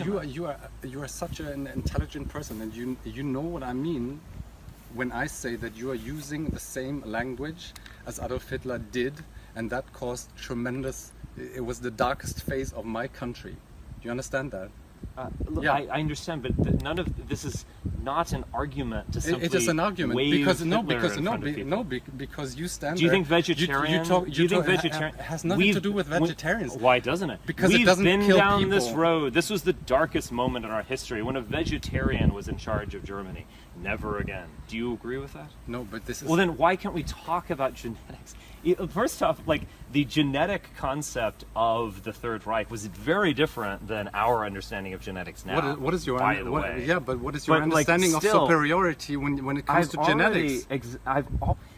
you are such an intelligent person, and you know what I mean when I say that you are using the same language as Adolf Hitler did, and that caused tremendous. It was the darkest phase of my country. Do you understand that? Look, yeah. I understand, but none of this is not an argument to simply it is an argument because you stand. Do you think there, vegetarian? Has nothing to do with vegetarians. Why doesn't it? Because we've it doesn't been kill down people. this road. This was the darkest moment in our history when a vegetarian was in charge of Germany. Never again. Do you agree with that? No, but this is. Well, then why can't we talk about genetics? First off, like the genetic concept of the Third Reich was very different than our understanding of genetics now. What is your way? Yeah, but what is your understanding of superiority when it comes to genetics?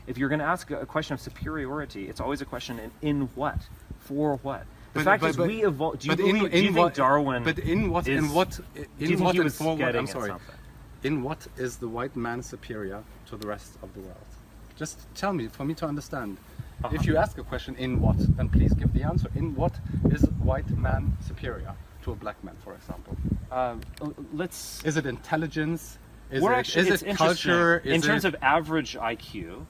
If you're going to ask a question of superiority, it's always a question in what, for what. The fact is, we evolved. Do you think Darwin? But in what? I'm sorry. In what is the white man superior to the rest of the world? Just tell me, for me to understand. If you ask a question, in what, then please give the answer. In what is white man superior to a black man, for example? Is it intelligence? Is it culture? In terms of average IQ,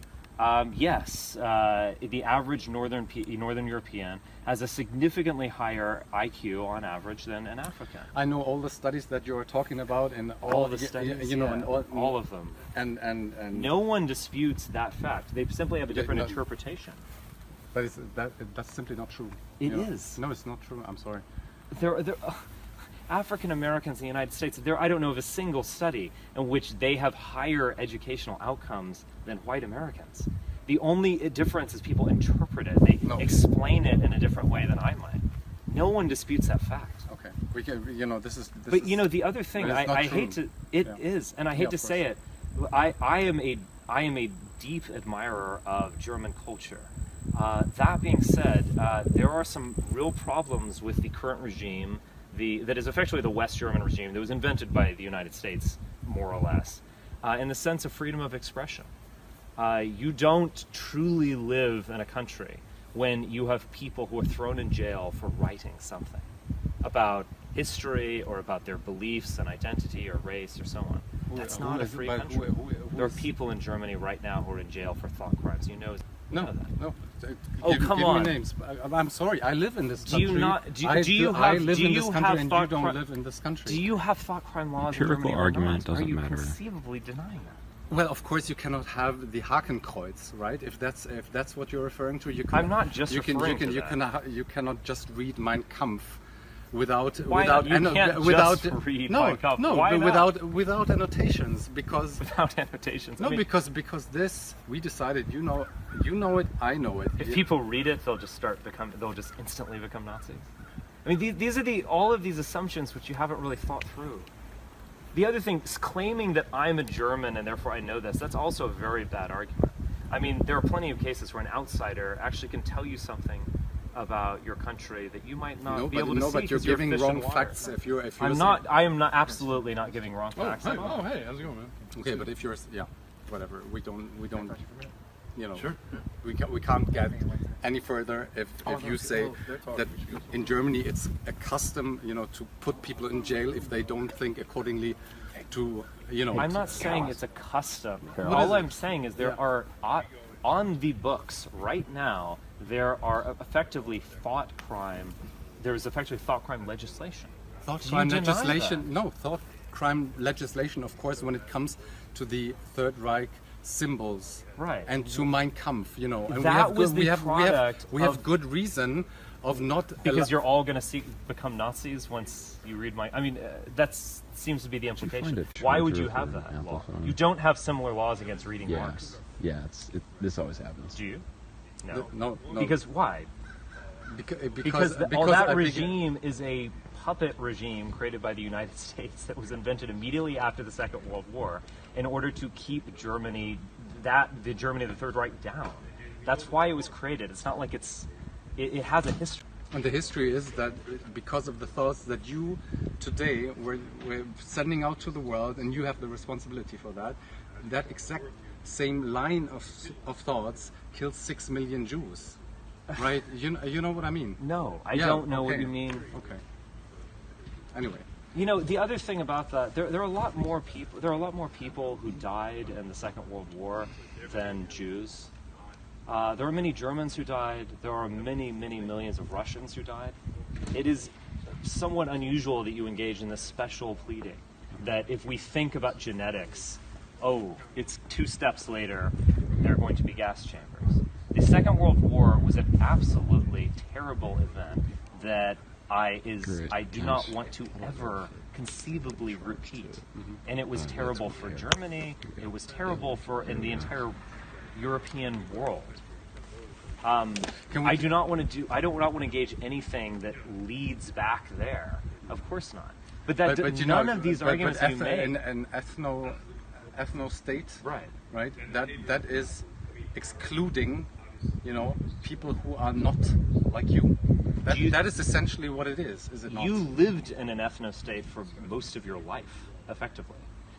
yes, the average Northern European has a significantly higher IQ on average than an African. I know all the studies that you are talking about, and all the studies, and all of them. And no one disputes that fact. They simply have a different interpretation. But that's simply not true. It is. No, it's not true. I'm sorry. African Americans in the United States, I don't know of a single study in which they have higher educational outcomes than white Americans. The only difference is people interpret it. They explain it in a different way than I might. No one disputes that fact. Okay, we can. But the other thing, I hate to. It is, and I hate to say it. I am a deep admirer of German culture. That being said, there are some real problems with the current regime. That is effectively the West German regime that was invented by the United States, more or less, in the sense of freedom of expression. You don't truly live in a country when you have people who are thrown in jail for writing something about history or about their beliefs and identity or race or so on. That's not a free country. There are people in Germany right now who are in jail for thought crimes. You know that. No. Come on. Give me names. I'm sorry. I live in this country. Do you not? I live in this country, and you don't live in this country. Do you have thought crime laws in Germany? Empirical argument doesn't matter. Are you conceivably denying that? Well, of course, you cannot have the Hakenkreuz, right? If that's what you're referring to, you can. I'm not just referring to that. You cannot just read Mein Kampf without without annotations, because without annotations. No, because this we decided. You know it. I know it. If people read it, they'll just instantly become Nazis. I mean, these are all of these assumptions which you haven't really thought through. The other thing is claiming that I'm a German and therefore I know this. That's also a very bad argument. I mean, there are plenty of cases where an outsider actually can tell you something about your country that you might not be able to see. But you're giving wrong facts. If you're I am not absolutely not giving wrong facts. Hey, how's it going, man? Okay, but if you're whatever, we don't. Sure. We can't get any further if you say that in Germany it's a custom, to put people in jail if they don't think accordingly to, I'm not saying it's a custom. All I'm saying is there are on the books right now. There are effectively thought crime. There is effectively thought crime legislation. Thought crime legislation? No, thought crime legislation. Of course, when it comes to the Third Reich symbols, right, and to Mein Kampf, and we have good reason of not, because you're all going to become Nazis once you read I mean, that seems to be the implication. Why would you have that law? You don't have similar laws against reading Marx. Yeah, this always happens. Do you? No. Because why? Because that regime is a puppet regime created by the United States that was invented immediately after the Second World War in order to keep Germany, the Germany of the Third Reich, down. That's why it was created. It's not like it has a history. And the history is that because of the thoughts that you today we're sending out to the world, and you have the responsibility for that exact same line of thoughts killed 6 million Jews, right? You know what I mean? No, I don't know what you mean. Okay. Anyway, You know, the other thing about that, there are a lot more people. There are a lot more people who died in the Second World War than Jews. There are many Germans who died. There are many, many millions of Russians who died. It is somewhat unusual that you engage in this special pleading that if we think about genetics, oh, it's 2 steps later, there are going to be gas chambers. The Second World War was an absolutely terrible event that I do not want to ever conceivably repeat. And it was terrible for Germany. It was terrible in the entire European world. I do not want to engage anything that leads back there. Of course not. But none of these arguments you make. An ethno state, right? That is excluding, people who are not like you. That is essentially what it is it not? You lived in an ethno-state for most of your life, effectively.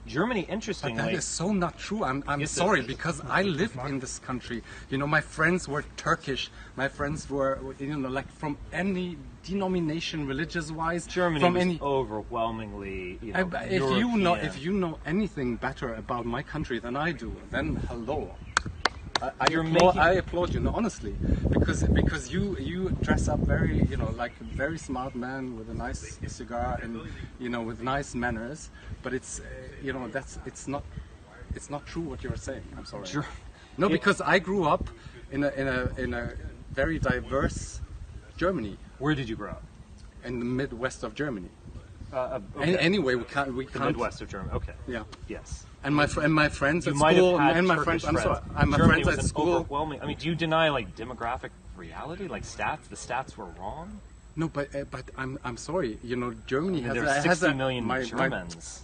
Germany, interestingly... But that is so not true. I'm sorry, because I lived in this country. My friends were Turkish. My friends were, like from any denomination, religious-wise. Germany was overwhelmingly, European. If you know anything better about my country than I do, then hello. I applaud you, honestly, because you dress up very, like a very smart man with a nice cigar and, with nice manners. But it's, it's not true what you're saying. I'm sorry. Sure. No, because I grew up in a very diverse Germany. Where did you grow up? In the Midwest of Germany. Okay. Anyway, we can't. The Midwest of Germany. Okay. Yeah. Yes. And my friends at might school, have had and my Turkish friends. I'm sorry. And my Germany friends was at school. Overwhelming. I mean, do you deny like demographic reality, like stats? The stats were wrong. No, but I'm sorry. Germany has there are 60 million Germans.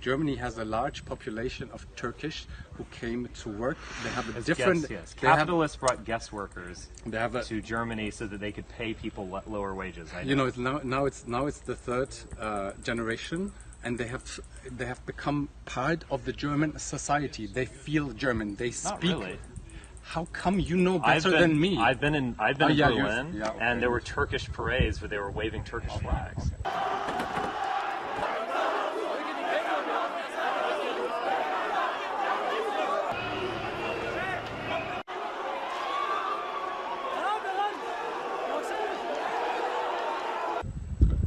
Germany has a large population of Turkish who came to work. They have a different. Yes. Capitalists brought guest workers to Germany so that they could pay people lower wages. It's now it's the third generation, and they have become part of the German society. They feel German. They speak. Not really. How come you know better than me? I've been in Berlin, and there were Turkish parades where they were waving Turkish flags.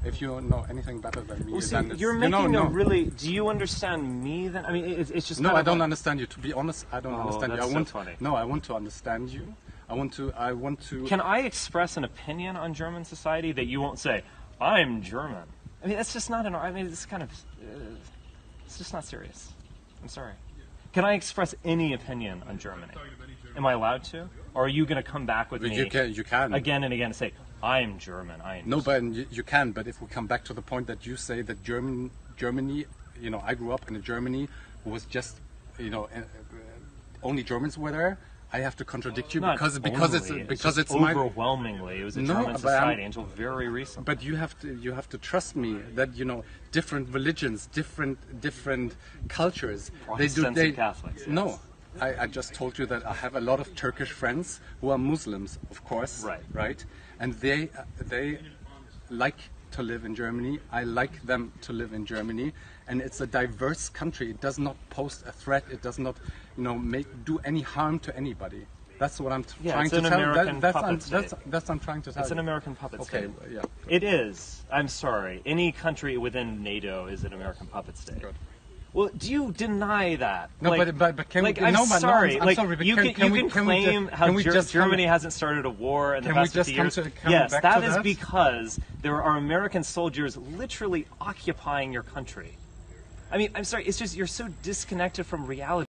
If you know anything better than me, then you're making a really. Do you understand me? Then I mean, it's just. No, I don't understand you. To be honest, I don't understand you. That's so funny. No, I want to understand you. I want to. Can I express an opinion on German society that you won't say? I'm German. I mean, that's just not I mean, it's kind of. It's just not serious. I'm sorry. Can I express any opinion on Germany? Am I allowed to? Or are you going to come back with me? You can again and again and say, I'm German. No, but you can. But if we come back to the point that you say that Germany, I grew up in a Germany who was just, only Germans were there. I have to contradict you because it's overwhelmingly it was a German society until very recently. But you have to trust me that different religions, different cultures. Protestants and Catholics. Yes. No. I just told you that I have a lot of Turkish friends who are Muslims, of course, right? And they like to live in Germany. I like them to live in Germany, and it's a diverse country. It does not pose a threat. It does not, do any harm to anybody. That's what I'm trying to tell you. That's what I'm trying to tell you. It's an American puppet state. Okay, yeah. It is. I'm sorry. Any country within NATO is an American puppet state. Good. Well, do you deny that? No, but can we? I'm sorry. I'm sorry. You can claim how Germany hasn't started a war in the past 50 years. Yes, that is because there are American soldiers literally occupying your country. I mean, I'm sorry. It's just you're so disconnected from reality.